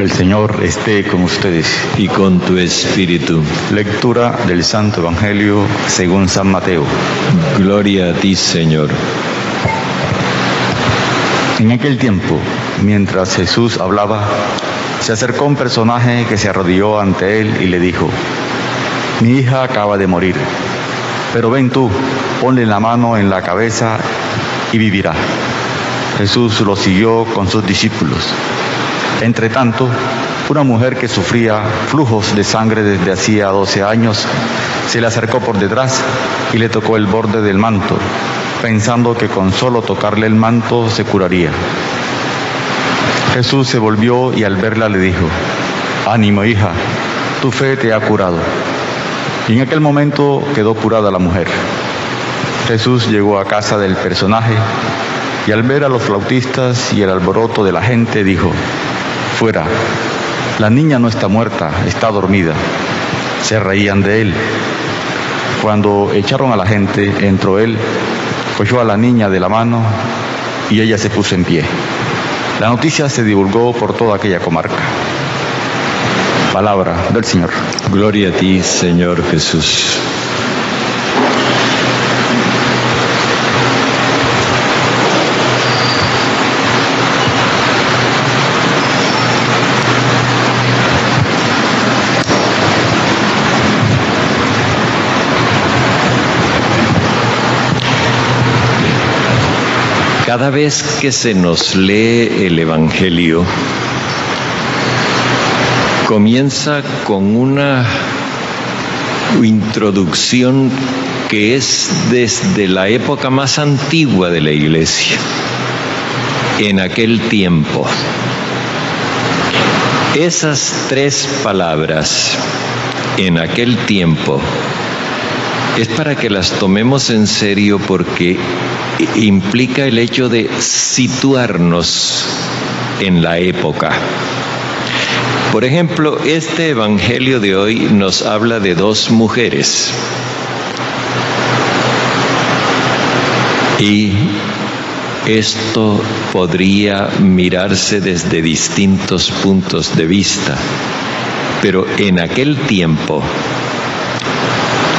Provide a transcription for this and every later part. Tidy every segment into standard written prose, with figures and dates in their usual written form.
El Señor esté con ustedes. Y con tu espíritu. Lectura del Santo Evangelio según San Mateo. Gloria a ti, Señor. En aquel tiempo, mientras Jesús hablaba, se acercó un personaje que se arrodilló ante él y le dijo: Mi hija acaba de morir, pero ven tú, ponle la mano en la cabeza y vivirá. Jesús lo siguió con sus discípulos. Entretanto, una mujer que sufría flujos de sangre desde hacía 12 años se le acercó por detrás y le tocó el borde del manto, pensando que con solo tocarle el manto se curaría. Jesús se volvió y al verla le dijo: Ánimo, hija, tu fe te ha curado. Y en aquel momento quedó curada la mujer. Jesús llegó a casa del personaje y al ver a los flautistas y el alboroto de la gente dijo: Fuera, la niña no está muerta, está dormida. Se reían de él. Cuando echaron a la gente, entró él, cogió a la niña de la mano y ella se puso en pie. La noticia se divulgó por toda aquella comarca. Palabra del Señor. Gloria a ti, Señor Jesús. Cada vez que se nos lee el Evangelio, comienza con una introducción que es desde la época más antigua de la Iglesia. En aquel tiempo. Esas tres palabras, en aquel tiempo, es para que las tomemos en serio porque implica el hecho de situarnos en la época. Por ejemplo, este Evangelio de hoy nos habla de dos mujeres. Y esto podría mirarse desde distintos puntos de vista, pero en aquel tiempo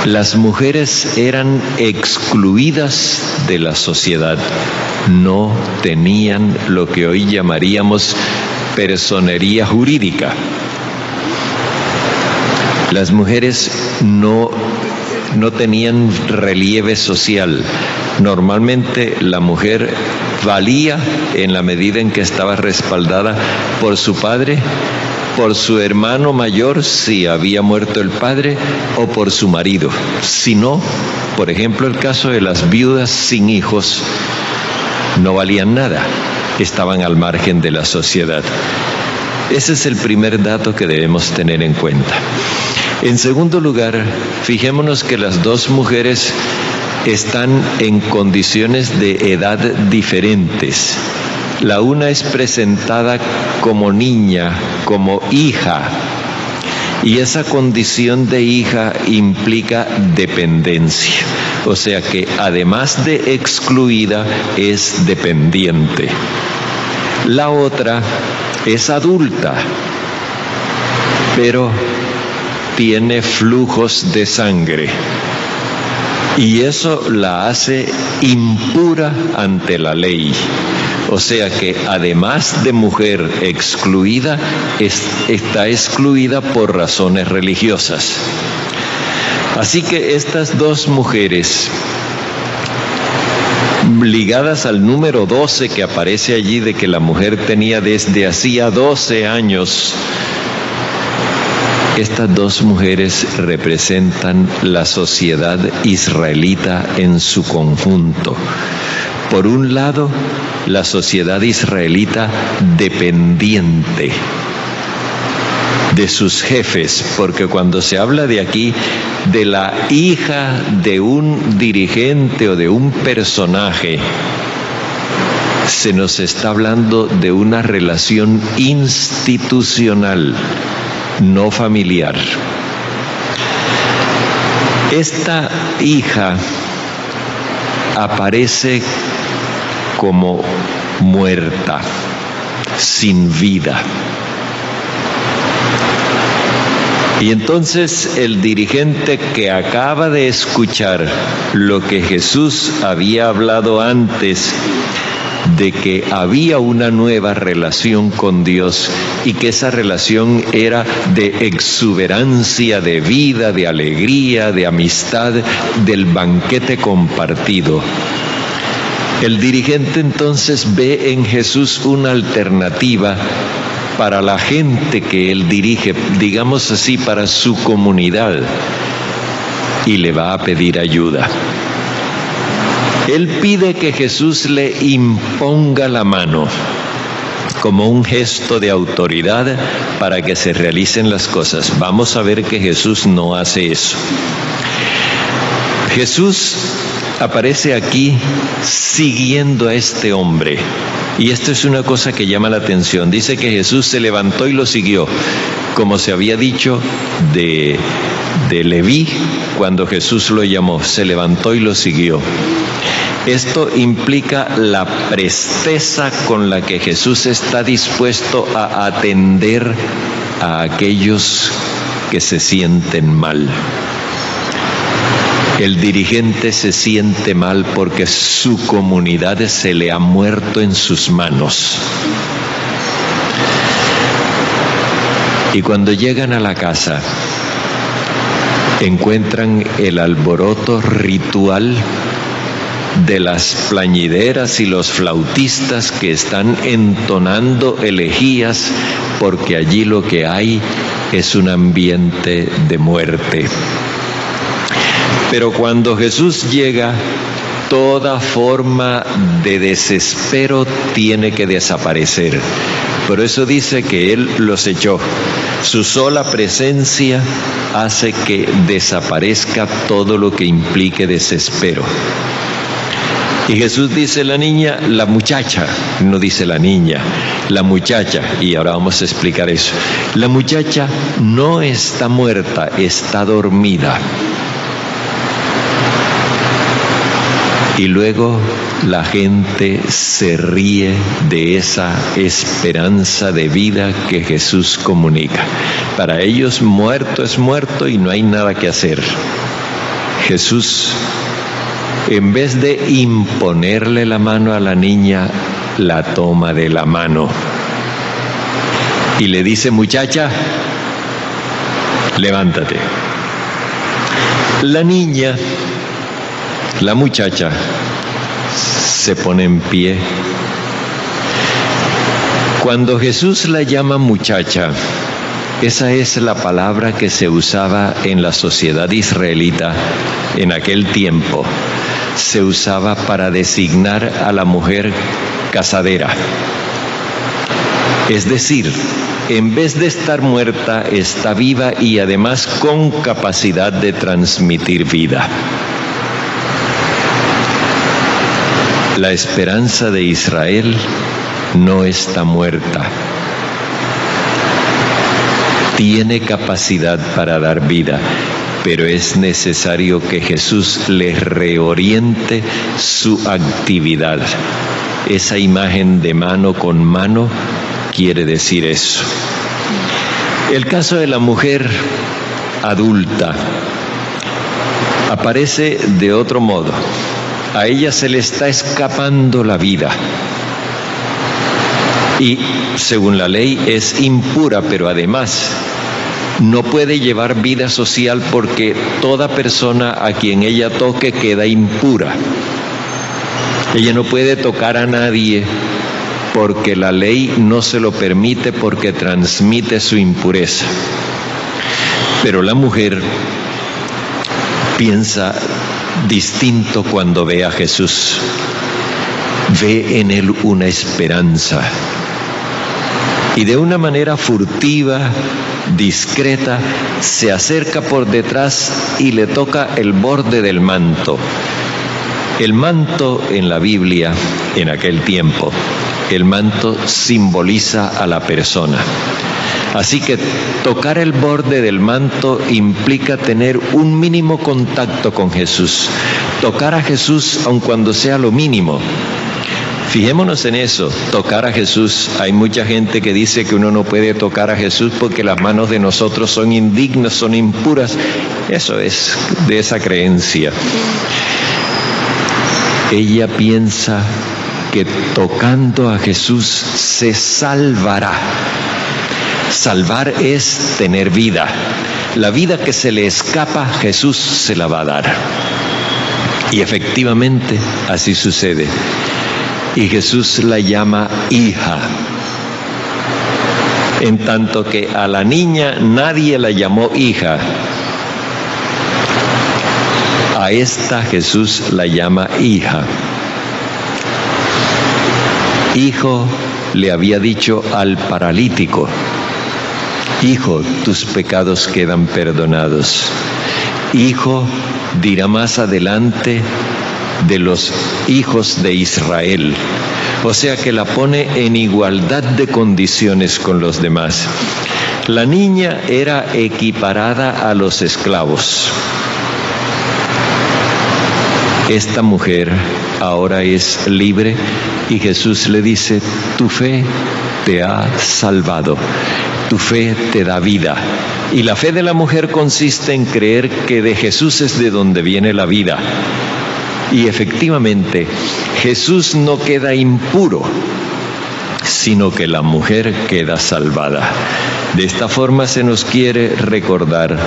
las mujeres eran excluidas de la sociedad, no tenían lo que hoy llamaríamos personería jurídica. Las mujeres no tenían relieve social. Normalmente la mujer valía en la medida en que estaba respaldada por su padre, por su hermano mayor si había muerto el padre, o por su marido. Si no, por ejemplo, el caso de las viudas sin hijos, no valían nada, estaban al margen de la sociedad. Ese es el primer dato que debemos tener en cuenta. En segundo lugar, fijémonos que las dos mujeres están en condiciones de edad diferentes. La una es presentada como niña, como hija, y esa condición de hija implica dependencia, o sea que además de excluida es dependiente. La otra es adulta, pero tiene flujos de sangre. Y eso la hace impura ante la ley. O sea que además de mujer excluida, está excluida por razones religiosas. Así que estas dos mujeres, ligadas al número 12 que aparece allí de que la mujer tenía desde hacía 12 años, estas dos mujeres representan la sociedad israelita en su conjunto. Por un lado, la sociedad israelita dependiente de sus jefes, porque cuando se habla de aquí de la hija de un dirigente o de un personaje, se nos está hablando de una relación institucional, no familiar. Esta hija aparece como muerta, sin vida. Y entonces el dirigente, que acaba de escuchar lo que Jesús había hablado antes, de que había una nueva relación con Dios y que esa relación era de exuberancia, de vida, de alegría, de amistad, del banquete compartido. El dirigente entonces ve en Jesús una alternativa para la gente que él dirige, digamos así, para su comunidad, y le va a pedir ayuda. Él pide que Jesús le imponga la mano como un gesto de autoridad para que se realicen las cosas. Vamos a ver que Jesús no hace eso. Jesús aparece aquí siguiendo a este hombre. Y esto es una cosa que llama la atención. Dice que Jesús se levantó y lo siguió, como se había dicho de Leví cuando Jesús lo llamó. Se levantó y lo siguió. Esto implica la presteza con la que Jesús está dispuesto a atender a aquellos que se sienten mal. El dirigente se siente mal porque su comunidad se le ha muerto en sus manos. Y cuando llegan a la casa, encuentran el alboroto ritual de las plañideras y los flautistas que están entonando elegías, porque allí lo que hay es un ambiente de muerte. Pero cuando Jesús llega, toda forma de desespero tiene que desaparecer. Por eso dice que Él los echó. Su sola presencia hace que desaparezca todo lo que implique desespero. Y Jesús dice la niña, la muchacha, no dice la niña, la muchacha, y ahora vamos a explicar eso. La muchacha no está muerta, está dormida. Y luego la gente se ríe de esa esperanza de vida que Jesús comunica. Para ellos muerto es muerto y no hay nada que hacer. Jesús, en vez de imponerle la mano a la niña, la toma de la mano y le dice, muchacha, levántate. La niña, la muchacha, se pone en pie. Cuando Jesús la llama muchacha, esa es la palabra que se usaba en la sociedad israelita en aquel tiempo. Se usaba para designar a la mujer casadera. Es decir, en vez de estar muerta, está viva y además con capacidad de transmitir vida. La esperanza de Israel no está muerta. Tiene capacidad para dar vida, pero es necesario que Jesús les reoriente su actividad. Esa imagen de mano con mano quiere decir eso. El caso de la mujer adulta aparece de otro modo. A ella se le está escapando la vida. Y según la ley es impura, pero además no puede llevar vida social porque toda persona a quien ella toque queda impura. Ella no puede tocar a nadie porque la ley no se lo permite, porque transmite su impureza. Pero la mujer piensa distinto cuando ve a Jesús. Ve en él una esperanza. Y de una manera furtiva, discreta, se acerca por detrás y le toca el borde del manto. El manto en la Biblia, en aquel tiempo, el manto simboliza a la persona. Así que tocar el borde del manto implica tener un mínimo contacto con Jesús. Tocar a Jesús, aun cuando sea lo mínimo, Fijémonos en eso, tocar a Jesús. Hay mucha gente que dice que uno no puede tocar a Jesús porque las manos de nosotros son indignas, son impuras. Eso es de esa creencia. Ella piensa que tocando a Jesús se salvará. Salvar es tener vida. La vida que se le escapa, Jesús se la va a dar. Y efectivamente así sucede. Y Jesús la llama hija. En tanto que a la niña nadie la llamó hija. A esta Jesús la llama hija. Hijo le había dicho al paralítico: hijo, tus pecados quedan perdonados. Hijo dirá más adelante de los hijos de Israel. O sea que la pone en igualdad de condiciones con los demás. La niña era equiparada a los esclavos. Esta mujer ahora es libre y Jesús le dice: tu fe te ha salvado, tu fe te da vida. Y la fe de la mujer consiste en creer que de Jesús es de donde viene la vida. Y efectivamente, Jesús no queda impuro, sino que la mujer queda salvada. De esta forma se nos quiere recordar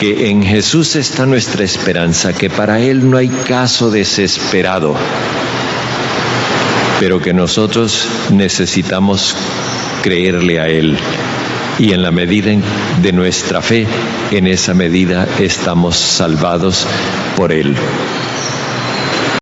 que en Jesús está nuestra esperanza, que para Él no hay caso desesperado, pero que nosotros necesitamos creerle a Él. Y en la medida de nuestra fe, en esa medida estamos salvados por Él.